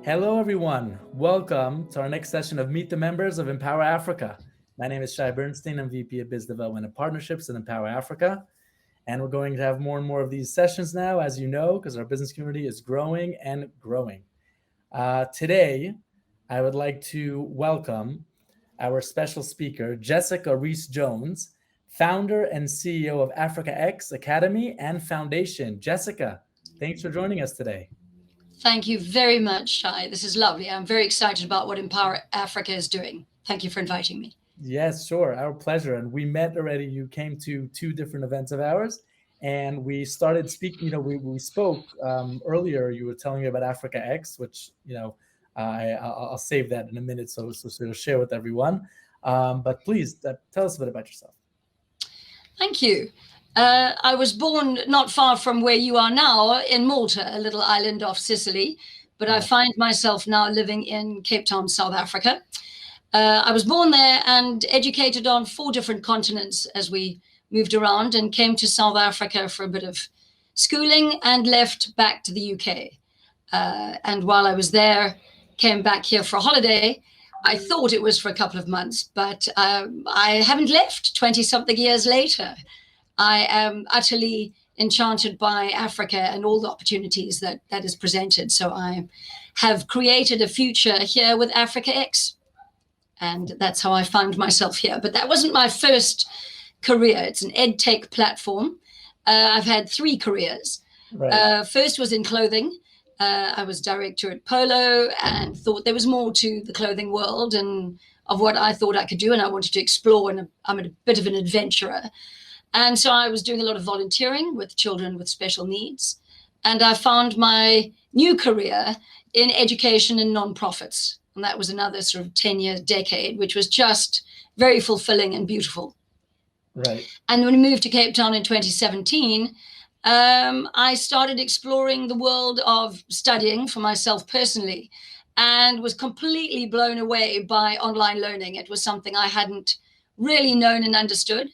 Hello, everyone. Welcome to our next session of Meet the Members of Empower Africa. My name is Shai Bernstein. I'm VP of Biz Development and Partnerships at Empower Africa. And we're going to have more and more of these sessions now, as you know, because our business community is growing and growing. Today, I would like to welcome our special speaker, Jessica Rees-Jones, founder and CEO of AfricaX Academy and Foundation. Jessica, thanks for joining us today. Thank you very much, Shai. This is lovely. I'm very excited about what Empower Africa is doing. Thank you for inviting me. Yes, sure. Our pleasure. And we met already. You came to two different events of ours and we started speaking. We spoke earlier. You were telling me about AfricaX, which, I'll save that in a minute. So to share with everyone. But please tell us a bit about yourself. Thank you. I was born not far from where you are now in Malta, a little island off Sicily, but I find myself now living in Cape Town, South Africa. I was born there and educated on 4 different continents as we moved around and came to South Africa for a bit of schooling and left back to the UK. And while I was there, came back here for a holiday. I thought it was for a couple of months, but I haven't left 20-something years later. I am utterly enchanted by Africa and all the opportunities that is presented. So I have created a future here with AfricaX. And that's how I found myself here. But that wasn't my first career. It's an ed tech platform. I've had 3 careers. Right. First was in clothing. I was director at Polo and thought there was more to the clothing world and of what I thought I could do. And I wanted to explore, and I'm a bit of an adventurer. And so I was doing a lot of volunteering with children with special needs. And I found my new career in education and nonprofits. And that was another sort of 10-year decade, which was just very fulfilling and beautiful. Right. And when we moved to Cape Town in 2017, I started exploring the world of studying for myself personally and was completely blown away by online learning. It was something I hadn't really known and understood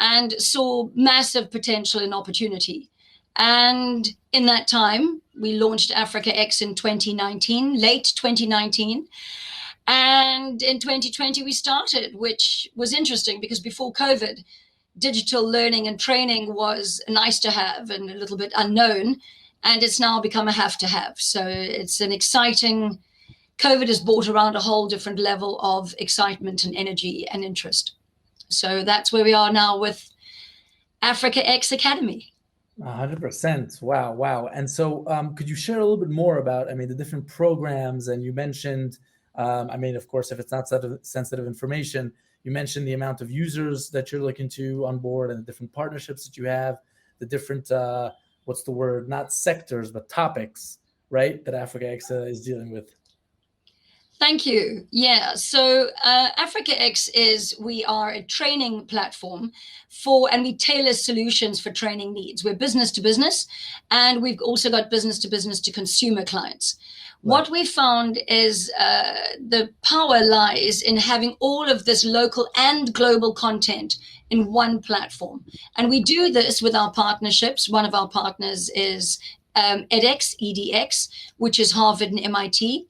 and saw massive potential and opportunity. And in that time, we launched AfricaX in 2019, late 2019. And in 2020, we started, which was interesting because before COVID, digital learning and training was nice to have and a little bit unknown. And it's now become a have to have. So it's an exciting, COVID has brought around a whole different level of excitement and energy and interest. So that's where we are now with AfricaX Academy. 100%. Wow. And so could you share a little bit more about, the different programs? And you mentioned, of course, if it's not sensitive information, you mentioned the amount of users that you're looking to onboard and the different partnerships that you have, the different, not sectors, but topics, right, that AfricaX is dealing with. Thank you. Yeah, so AfricaX we are a training platform and we tailor solutions for training needs. We're business to business, and we've also got business to consumer clients. Right. What we found is the power lies in having all of this local and global content in one platform. And we do this with our partnerships. One of our partners is edX, which is Harvard and MIT.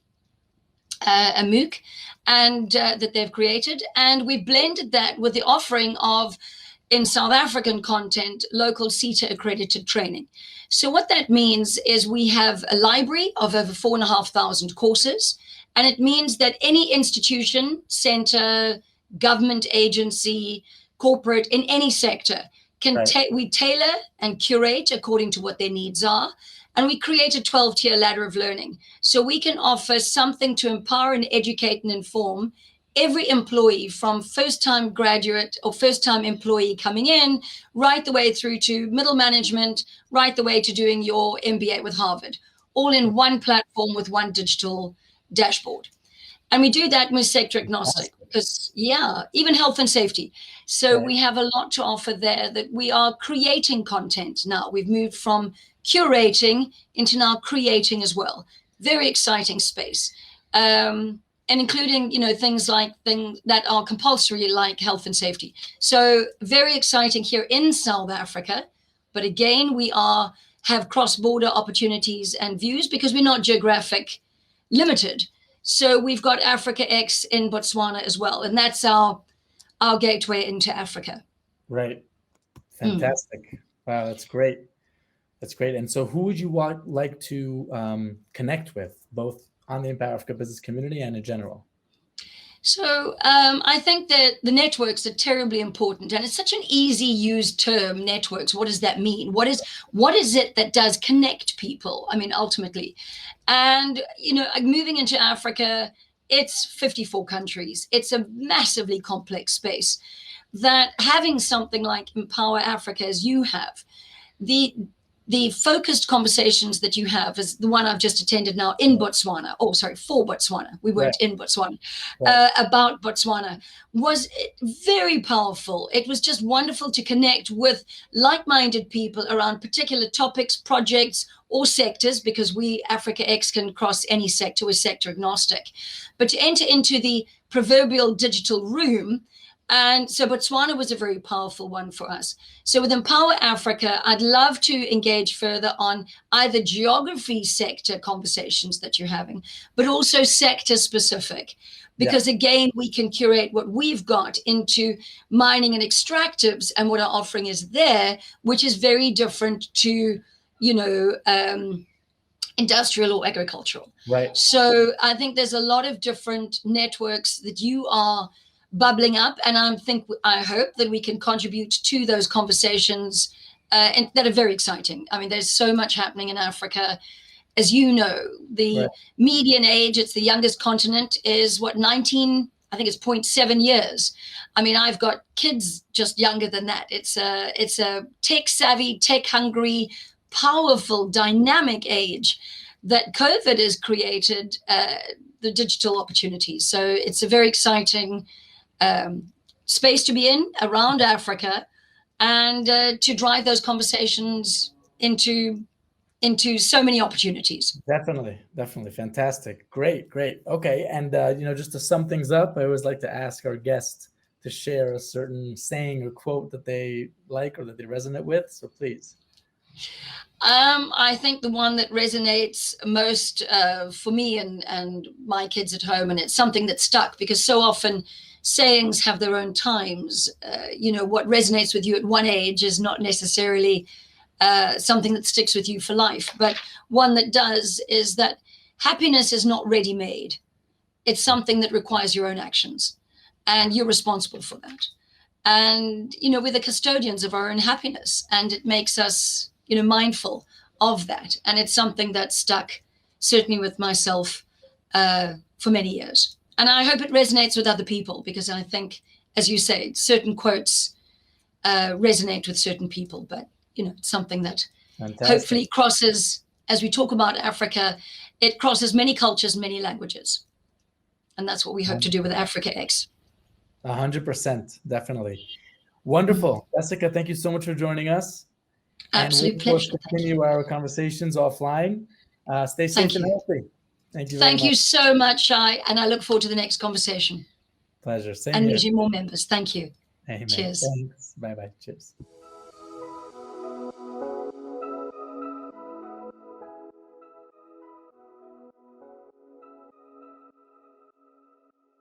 A MOOC and that they've created, and we've blended that with the offering of, in South African content, local CETA accredited training. So what that means is we have a library of over 4,500 courses, and it means that any institution, center, government agency, corporate, in any sector can we tailor and curate according to what their needs are. And we create a 12-tier ladder of learning. So we can offer something to empower and educate and inform every employee, from first-time graduate or first-time employee coming in, right the way through to middle management, right the way to doing your MBA with Harvard, all in one platform with one digital dashboard. And we do that with sector agnostic because, even health and safety. So we have a lot to offer there, that we are creating content now. We've moved from curating into now creating as well. Very exciting space. And including, things that are compulsory, like health and safety. So very exciting here in South Africa. But again, we have cross-border opportunities and views because we're not geographic limited. So we've got AfricaX in Botswana as well, and that's our gateway into Africa. Right. Fantastic. Wow, that's great. That's great. And so who would you like to connect with, both on the Empower Africa business community and in general? So I think that the networks are terribly important, and it's such an easy used term, networks. What does that mean? What is it that does connect people? I mean, ultimately. And, moving into Africa, it's 54 countries. It's a massively complex space that having something like Empower Africa as you have, the focused conversations that you have is the one I've just attended now in Botswana. Oh, sorry, for Botswana. We weren't in Botswana. About Botswana was very powerful. It was just wonderful to connect with like-minded people around particular topics, projects, or sectors, because we, AfricaX, can cross any sector. We're sector agnostic. But to enter into the proverbial digital room, and so Botswana was a very powerful one for us. So with Empower Africa, I'd love to engage further on either geography sector conversations that you're having, but also sector specific, because again, we can curate what we've got into mining and extractives and what our offering is there, which is very different to, industrial or agricultural. Right. So I think there's a lot of different networks that you are bubbling up, and I hope that we can contribute to those conversations and that are very exciting. I mean, there's so much happening in Africa. As you know, the median age, it's the youngest continent, is 19, I think it's 0.7 years. I mean, I've got kids just younger than that. It's a tech savvy, tech hungry, powerful, dynamic age that COVID has created the digital opportunities. So it's a very exciting space to be in around Africa, and to drive those conversations into so many opportunities. Definitely. Fantastic. Great. Okay. And, just to sum things up, I always like to ask our guests to share a certain saying or quote that they like or that they resonate with. So please. I think the one that resonates most for me and my kids at home, and it's something that stuck, because so often sayings have their own times. What resonates with you at one age is not necessarily something that sticks with you for life. But one that does is that happiness is not ready-made. It's something that requires your own actions, and you're responsible for that. And, we're the custodians of our own happiness, and it makes us, mindful of that. And it's something that stuck certainly with myself for many years. And I hope it resonates with other people, because I think, as you say, certain quotes resonate with certain people, but, it's something that hopefully crosses, as we talk about Africa, it crosses many cultures, many languages. And that's what we hope to do with AfricaX. 100%, definitely. Wonderful. Jessica, thank you so much for joining us. Absolute pleasure. We'll continue our conversations offline. Stay safe and healthy. Thank you very much. Thank you so much, Shai, and I look forward to the next conversation. Pleasure. Same and here. meeting more members. Thank you. Amen. Cheers. Thanks. Bye-bye. Cheers.